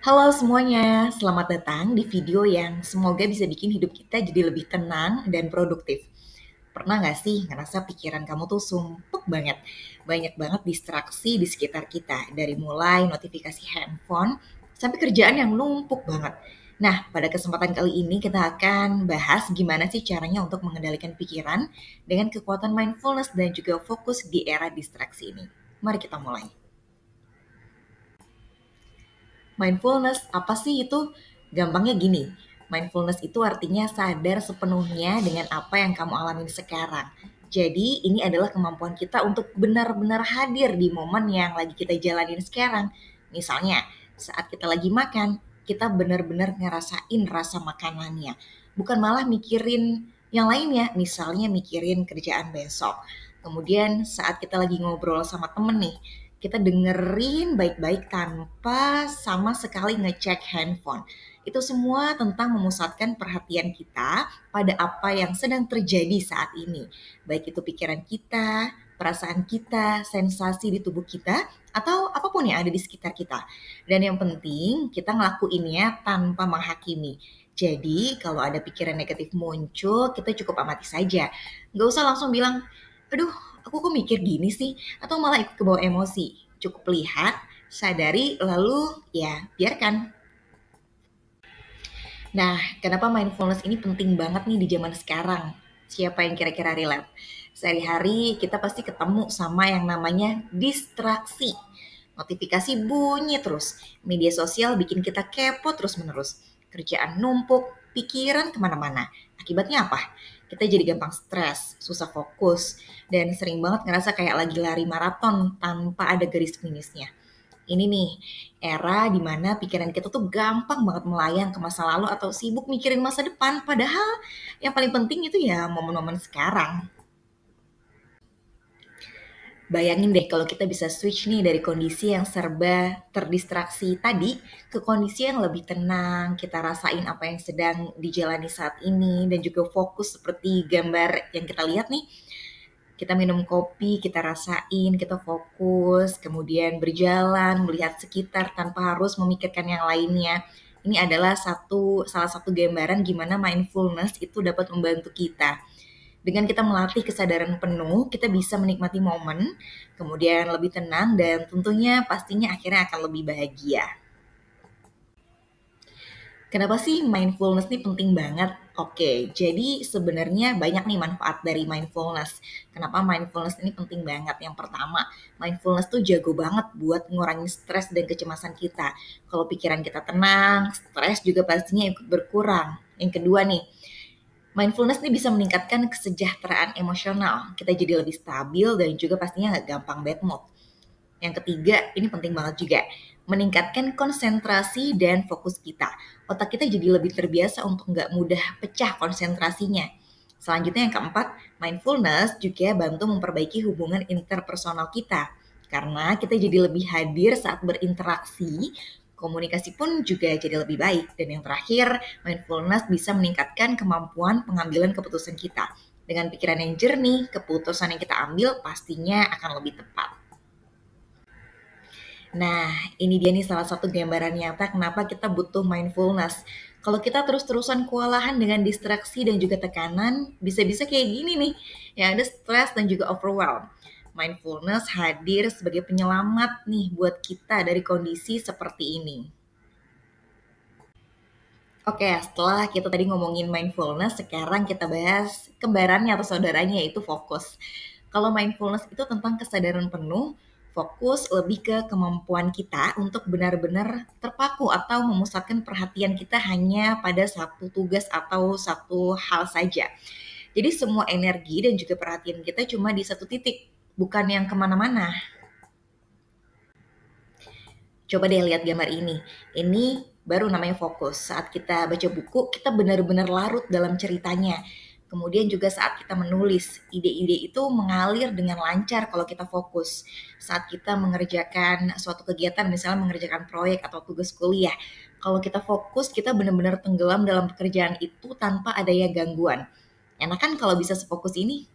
Halo semuanya, selamat datang di video yang semoga bisa bikin hidup kita jadi lebih tenang dan produktif. Pernah nggak sih ngerasa pikiran kamu tuh sumpek banget? Banyak banget distraksi di sekitar kita, dari mulai notifikasi handphone sampai kerjaan yang numpuk banget. Nah, pada kesempatan kali ini kita akan bahas gimana sih caranya untuk mengendalikan pikiran dengan kekuatan mindfulness dan juga fokus di era distraksi ini. Mari kita mulai. Mindfulness apa sih itu? Gampangnya gini, mindfulness itu artinya sadar sepenuhnya dengan apa yang kamu alami sekarang. Jadi ini adalah kemampuan kita untuk benar-benar hadir di momen yang lagi kita jalanin sekarang. Misalnya, saat kita lagi makan, kita benar-benar ngerasain rasa makanannya. Bukan malah mikirin yang lainnya, misalnya mikirin kerjaan besok. Kemudian saat kita lagi ngobrol sama temen nih, kita dengerin baik-baik tanpa sama sekali ngecek handphone. Itu semua tentang memusatkan perhatian kita pada apa yang sedang terjadi saat ini. Baik itu pikiran kita, perasaan kita, sensasi di tubuh kita, atau apapun yang ada di sekitar kita. Dan yang penting kita ngelakuinnya tanpa menghakimi. Jadi kalau ada pikiran negatif muncul, kita cukup amati saja. Nggak usah langsung bilang, aduh aku kok mikir gini sih, atau malah ikut kebawa emosi. Cukup lihat, sadari, lalu ya biarkan. Nah, kenapa mindfulness ini penting banget nih di zaman sekarang? Siapa yang kira-kira relate? Sehari-hari kita pasti ketemu sama yang namanya distraksi. Notifikasi bunyi terus. Media sosial bikin kita kepo terus-menerus. Kerjaan numpuk, pikiran kemana-mana. Akibatnya apa? Kita jadi gampang stres, susah fokus, dan sering banget ngerasa kayak lagi lari maraton tanpa ada garis finishnya. Ini nih, era dimana pikiran kita tuh gampang banget melayang ke masa lalu atau sibuk mikirin masa depan. Padahal yang paling penting itu ya momen-momen sekarang. Bayangin deh kalau kita bisa switch nih dari kondisi yang serba terdistraksi tadi ke kondisi yang lebih tenang, kita rasain apa yang sedang dijalani saat ini dan juga fokus seperti gambar yang kita lihat nih. Kita minum kopi, kita rasain, kita fokus, kemudian berjalan, melihat sekitar tanpa harus memikirkan yang lainnya. Ini adalah salah satu gambaran gimana mindfulness itu dapat membantu kita. Dengan kita melatih kesadaran penuh, kita bisa menikmati momen, kemudian lebih tenang dan tentunya pastinya akhirnya akan lebih bahagia. Kenapa sih mindfulness ini penting banget? Oke, jadi sebenarnya banyak nih manfaat dari mindfulness. Kenapa mindfulness ini penting banget? Yang pertama, mindfulness tuh jago banget buat ngurangin stres dan kecemasan kita. Kalau pikiran kita tenang, stres juga pastinya ikut berkurang. Yang kedua nih, mindfulness nih bisa meningkatkan kesejahteraan emosional. Kita jadi lebih stabil dan juga pastinya nggak gampang bad mood. Yang ketiga, ini penting banget juga, meningkatkan konsentrasi dan fokus kita. Otak kita jadi lebih terbiasa untuk nggak mudah pecah konsentrasinya. Selanjutnya yang keempat, mindfulness juga bantu memperbaiki hubungan interpersonal kita. Karena kita jadi lebih hadir saat berinteraksi, komunikasi pun juga jadi lebih baik. Dan yang terakhir, mindfulness bisa meningkatkan kemampuan pengambilan keputusan kita. Dengan pikiran yang jernih, keputusan yang kita ambil pastinya akan lebih tepat. Nah, ini dia nih salah satu gambaran nyata kenapa kita butuh mindfulness. Kalau kita terus-terusan kewalahan dengan distraksi dan juga tekanan, bisa-bisa kayak gini nih, yang ada stres dan juga overwhelm. Mindfulness hadir sebagai penyelamat nih buat kita dari kondisi seperti ini. Oke, setelah kita tadi ngomongin mindfulness, sekarang kita bahas kembarannya atau saudaranya yaitu fokus. Kalau mindfulness itu tentang kesadaran penuh, fokus lebih ke kemampuan kita untuk benar-benar terpaku atau memusatkan perhatian kita hanya pada satu tugas atau satu hal saja. Jadi semua energi dan juga perhatian kita cuma di satu titik, bukan yang kemana-mana. Coba deh lihat gambar ini. Ini baru namanya fokus. Saat kita baca buku, kita benar-benar larut dalam ceritanya. Kemudian juga saat kita menulis, ide-ide itu mengalir dengan lancar kalau kita fokus. Saat kita mengerjakan suatu kegiatan, misalnya mengerjakan proyek atau tugas kuliah, kalau kita fokus, kita benar-benar tenggelam dalam pekerjaan itu tanpa adanya gangguan. Enak kan kalau bisa sefokus ini?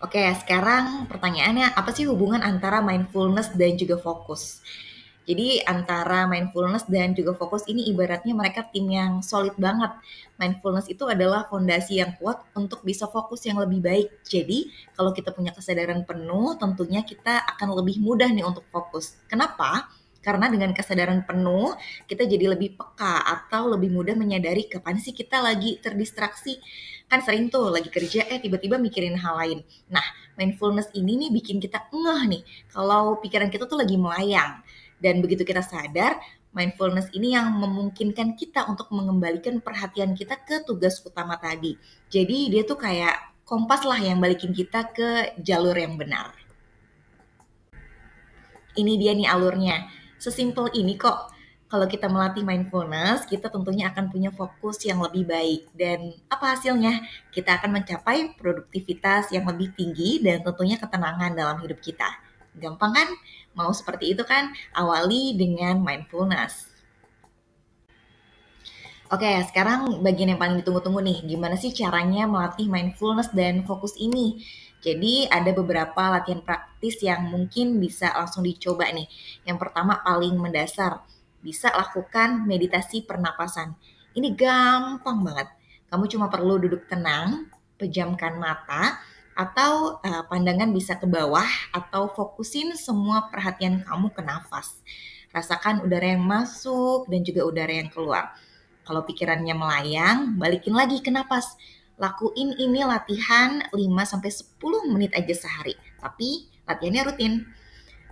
Oke, sekarang pertanyaannya apa sih hubungan antara mindfulness dan juga fokus? Jadi antara mindfulness dan juga fokus ini ibaratnya mereka tim yang solid banget. Mindfulness itu adalah fondasi yang kuat untuk bisa fokus yang lebih baik. Jadi kalau kita punya kesadaran penuh, tentunya kita akan lebih mudah nih untuk fokus. Kenapa? Karena dengan kesadaran penuh, kita jadi lebih peka atau lebih mudah menyadari kapan sih kita lagi terdistraksi. Kan sering tuh lagi kerja, tiba-tiba mikirin hal lain. Nah, mindfulness ini nih bikin kita ngeh nih, kalau pikiran kita tuh lagi melayang. Dan begitu kita sadar, mindfulness ini yang memungkinkan kita untuk mengembalikan perhatian kita ke tugas utama tadi. Jadi dia tuh kayak kompas lah yang balikin kita ke jalur yang benar. Ini dia nih alurnya. Sesimpel ini kok. Kalau kita melatih mindfulness, kita tentunya akan punya fokus yang lebih baik. Dan apa hasilnya? Kita akan mencapai produktivitas yang lebih tinggi dan tentunya ketenangan dalam hidup kita. Gampang kan? Mau seperti itu kan? Awali dengan mindfulness. Oke, sekarang bagian yang paling ditunggu-tunggu nih, gimana sih caranya melatih mindfulness dan fokus ini? Jadi ada beberapa latihan praktis yang mungkin bisa langsung dicoba nih. Yang pertama paling mendasar, bisa lakukan meditasi pernapasan. Ini gampang banget. Kamu cuma perlu duduk tenang, pejamkan mata, atau pandangan bisa ke bawah, atau fokusin semua perhatian kamu ke nafas. Rasakan udara yang masuk dan juga udara yang keluar. Kalau pikirannya melayang, balikin lagi ke napas. Lakuin ini latihan 5-10 menit aja sehari. Tapi latihannya rutin.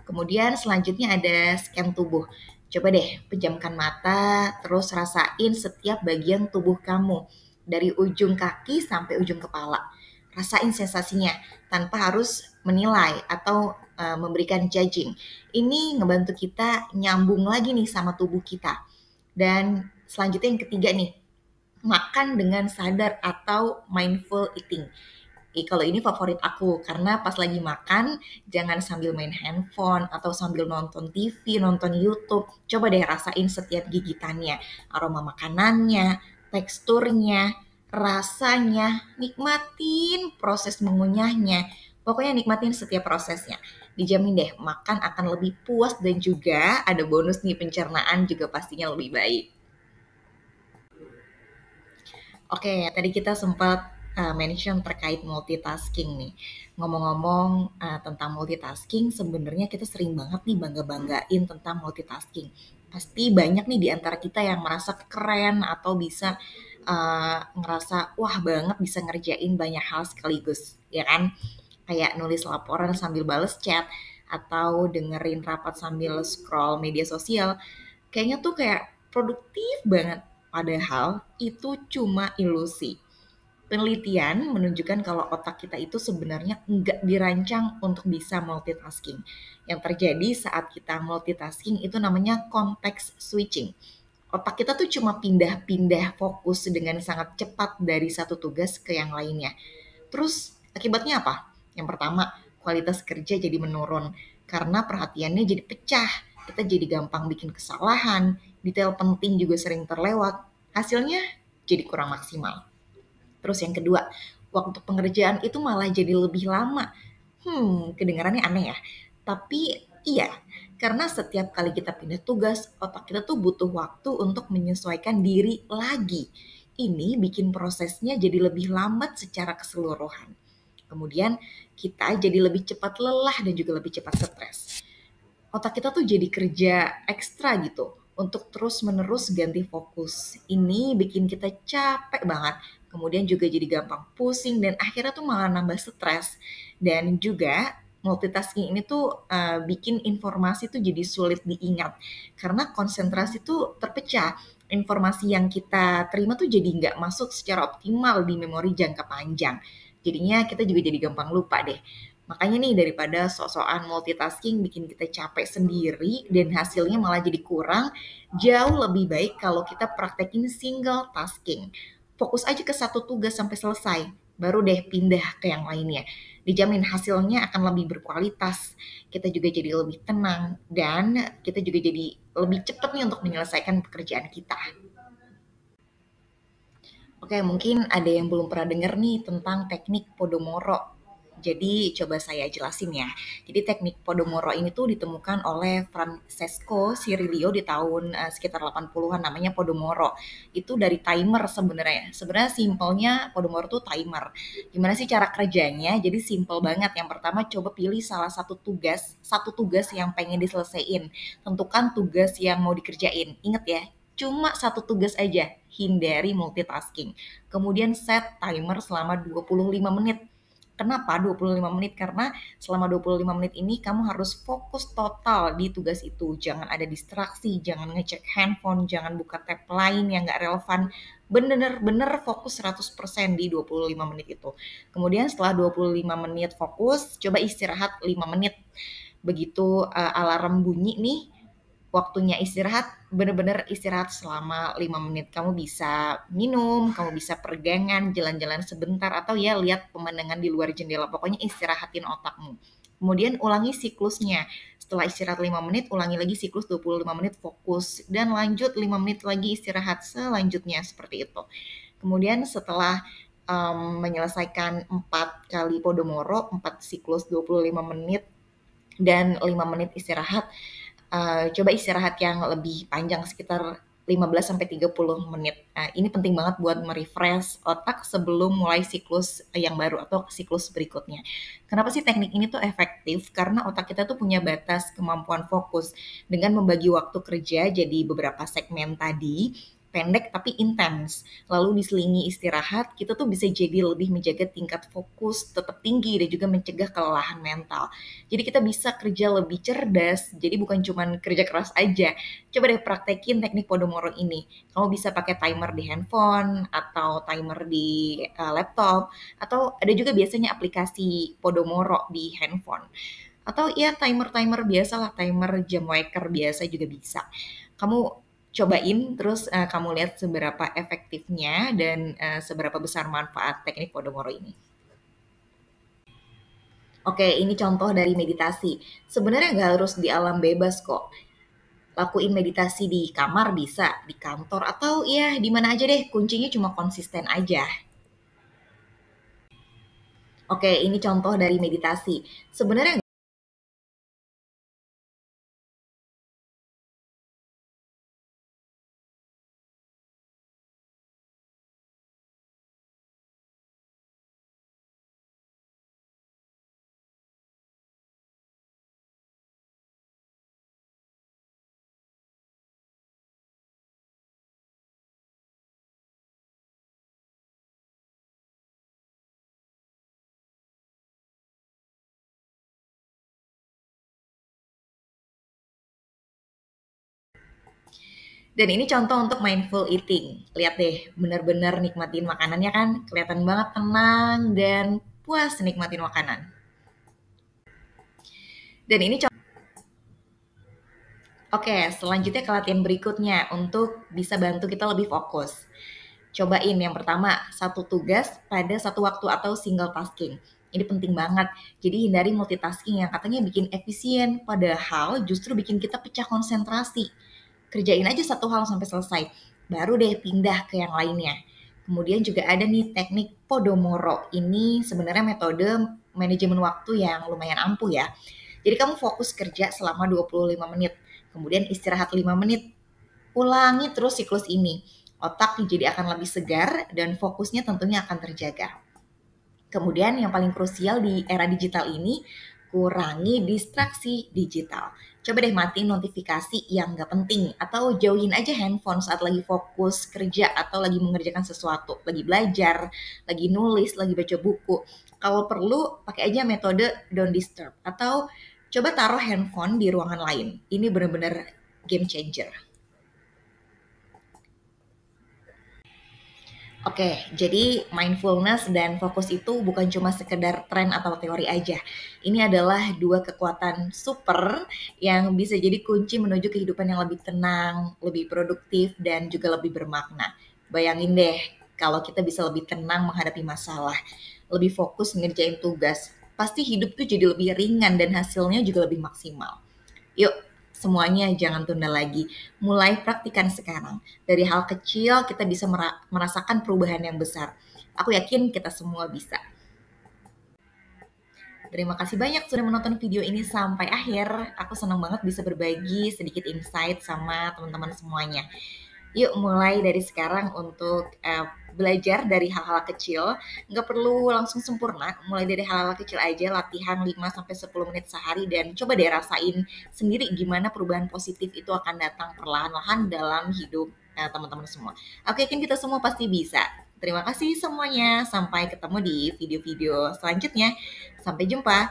Kemudian selanjutnya ada scan tubuh. Coba deh pejamkan mata, terus rasain setiap bagian tubuh kamu. Dari ujung kaki sampai ujung kepala. Rasain sensasinya tanpa harus menilai atau memberikan judging. Ini ngebantu kita nyambung lagi nih sama tubuh kita. Dan selanjutnya yang ketiga nih, makan dengan sadar atau mindful eating. Kalau ini favorit aku karena pas lagi makan jangan sambil main handphone atau sambil nonton TV, nonton YouTube. Coba deh rasain setiap gigitannya, aroma makanannya, teksturnya, rasanya, nikmatin proses mengunyahnya. Pokoknya nikmatin setiap prosesnya. Dijamin deh makan akan lebih puas dan juga ada bonus nih pencernaan juga pastinya lebih baik. Oke, tadi kita sempat mention terkait multitasking nih. Ngomong-ngomong tentang multitasking, sebenarnya kita sering banget nih bangga-banggain tentang multitasking. Pasti banyak nih di antara kita yang merasa keren atau bisa ngerasa wah banget bisa ngerjain banyak hal sekaligus, ya kan? Kayak nulis laporan sambil bales chat atau dengerin rapat sambil scroll media sosial. Kayaknya tuh kayak produktif banget. Padahal itu cuma ilusi. Penelitian menunjukkan kalau otak kita itu sebenarnya nggak dirancang untuk bisa multitasking. Yang terjadi saat kita multitasking itu namanya context switching. Otak kita tuh cuma pindah-pindah fokus dengan sangat cepat dari satu tugas ke yang lainnya. Terus akibatnya apa? Yang pertama, kualitas kerja jadi menurun karena perhatiannya jadi pecah. Kita jadi gampang bikin kesalahan, detail penting juga sering terlewat. Hasilnya jadi kurang maksimal. Terus yang kedua, waktu pengerjaan itu malah jadi lebih lama. Kedengarannya aneh ya. Tapi iya, karena setiap kali kita pindah tugas, otak kita tuh butuh waktu untuk menyesuaikan diri lagi. Ini bikin prosesnya jadi lebih lambat secara keseluruhan. Kemudian kita jadi lebih cepat lelah dan juga lebih cepat stres. Otak kita tuh jadi kerja ekstra gitu untuk terus-menerus ganti fokus. Ini bikin kita capek banget. Kemudian juga jadi gampang pusing dan akhirnya tuh malah nambah stres. Dan juga multitasking ini tuh bikin informasi tuh jadi sulit diingat karena konsentrasi tuh terpecah. Informasi yang kita terima tuh jadi nggak masuk secara optimal di memori jangka panjang. Jadinya kita juga jadi gampang lupa deh. Makanya nih daripada sok-sokan multitasking bikin kita capek sendiri dan hasilnya malah jadi kurang, jauh lebih baik kalau kita praktekin single tasking. Fokus aja ke satu tugas sampai selesai, baru deh pindah ke yang lainnya. Dijamin hasilnya akan lebih berkualitas. Kita juga jadi lebih tenang dan kita juga jadi lebih cepat nih untuk menyelesaikan pekerjaan kita. Oke, mungkin ada yang belum pernah denger nih tentang teknik Podomoro. Jadi coba saya jelasin ya. Jadi teknik Pomodoro ini tuh ditemukan oleh Francesco Cirillo di tahun sekitar 80-an, namanya Pomodoro. Itu dari timer sebenarnya. Sebenarnya simpelnya Pomodoro tuh timer. Gimana sih cara kerjanya? Jadi simple banget. Yang pertama coba pilih salah satu tugas yang pengen diselesaikan. Tentukan tugas yang mau dikerjain. Ingat ya, cuma satu tugas aja, hindari multitasking. Kemudian set timer selama 25 menit. Kenapa 25 menit? Karena selama 25 menit ini kamu harus fokus total di tugas itu. Jangan ada distraksi, jangan ngecek handphone, jangan buka tab lain yang gak relevan. Bener-bener fokus 100% di 25 menit itu. Kemudian setelah 25 menit fokus, coba istirahat 5 menit. Begitu alarm bunyi nih, waktunya istirahat, bener-bener istirahat selama 5 menit. Kamu bisa minum, kamu bisa peregangan, jalan-jalan sebentar, atau ya lihat pemandangan di luar jendela. Pokoknya istirahatin otakmu. Kemudian ulangi siklusnya. Setelah istirahat 5 menit, ulangi lagi siklus 25 menit fokus. Dan lanjut 5 menit lagi istirahat selanjutnya seperti itu. Kemudian setelah menyelesaikan 4 kali Pomodoro, 4 siklus 25 menit, dan 5 menit istirahat, coba istirahat yang lebih panjang sekitar 15-30 menit. Ini penting banget buat merefresh otak sebelum mulai siklus yang baru atau siklus berikutnya. Kenapa sih teknik ini tuh efektif? Karena otak kita tuh punya batas kemampuan fokus. Dengan membagi waktu kerja jadi beberapa segmen tadi, pendek tapi intens, lalu diselingi istirahat, kita tuh bisa jadi lebih menjaga tingkat fokus tetap tinggi dan juga mencegah kelelahan mental. Jadi kita bisa kerja lebih cerdas, jadi bukan cuma kerja keras aja. Coba deh praktekin teknik Pomodoro ini. Kamu bisa pakai timer di handphone, atau timer di laptop, atau ada juga biasanya aplikasi Pomodoro di handphone. Atau ya timer-timer biasa lah, timer jam waker biasa juga bisa. Kamu cobain, terus kamu lihat seberapa efektifnya dan seberapa besar manfaat teknik Pomodoro ini. Oke, ini contoh dari meditasi. Sebenarnya nggak harus di alam bebas kok. Lakuin meditasi di kamar bisa, di kantor, atau ya di mana aja deh. Kuncinya cuma konsisten aja. Oke, ini contoh dari meditasi. Sebenarnya Dan ini contoh untuk mindful eating. Lihat deh, benar-benar nikmatin makanannya kan. Kelihatan banget tenang dan puas nikmatin makanan. Dan ini contoh. Oke, selanjutnya ke latihan berikutnya untuk bisa bantu kita lebih fokus. Cobain yang pertama, satu tugas pada satu waktu atau single tasking. Ini penting banget. Jadi hindari multitasking yang katanya bikin efisien, padahal justru bikin kita pecah konsentrasi. Kerjain aja satu hal sampai selesai, baru deh pindah ke yang lainnya. Kemudian juga ada nih teknik Pomodoro. Ini sebenarnya metode manajemen waktu yang lumayan ampuh ya. Jadi kamu fokus kerja selama 25 menit, kemudian istirahat 5 menit. Ulangi terus siklus ini. Otak jadi akan lebih segar dan fokusnya tentunya akan terjaga. Kemudian yang paling krusial di era digital ini, kurangi distraksi digital. Coba deh matiin notifikasi yang nggak penting, atau jauhin aja handphone saat lagi fokus kerja atau lagi mengerjakan sesuatu, lagi belajar, lagi nulis, lagi baca buku. Kalau perlu, pakai aja metode don't disturb, atau coba taruh handphone di ruangan lain. Ini benar-benar game changer. Oke, jadi mindfulness dan fokus itu bukan cuma sekedar tren atau teori aja. Ini adalah dua kekuatan super yang bisa jadi kunci menuju kehidupan yang lebih tenang, lebih produktif, dan juga lebih bermakna. Bayangin deh, kalau kita bisa lebih tenang menghadapi masalah, lebih fokus ngerjain tugas, pasti hidup tuh jadi lebih ringan dan hasilnya juga lebih maksimal. Yuk, semuanya jangan tunda lagi. Mulai praktikan sekarang. Dari hal kecil kita bisa merasakan perubahan yang besar. Aku yakin kita semua bisa. Terima kasih banyak sudah menonton video ini sampai akhir. Aku senang banget bisa berbagi sedikit insight sama teman-teman semuanya. Yuk mulai dari sekarang untuk belajar dari hal-hal kecil. Nggak perlu langsung sempurna, mulai dari hal-hal kecil aja, latihan 5-10 menit sehari dan coba deh rasain sendiri gimana perubahan positif itu akan datang perlahan-lahan dalam hidup teman-teman semua. Aku yakin kita semua pasti bisa. Terima kasih semuanya, sampai ketemu di video-video selanjutnya. Sampai jumpa.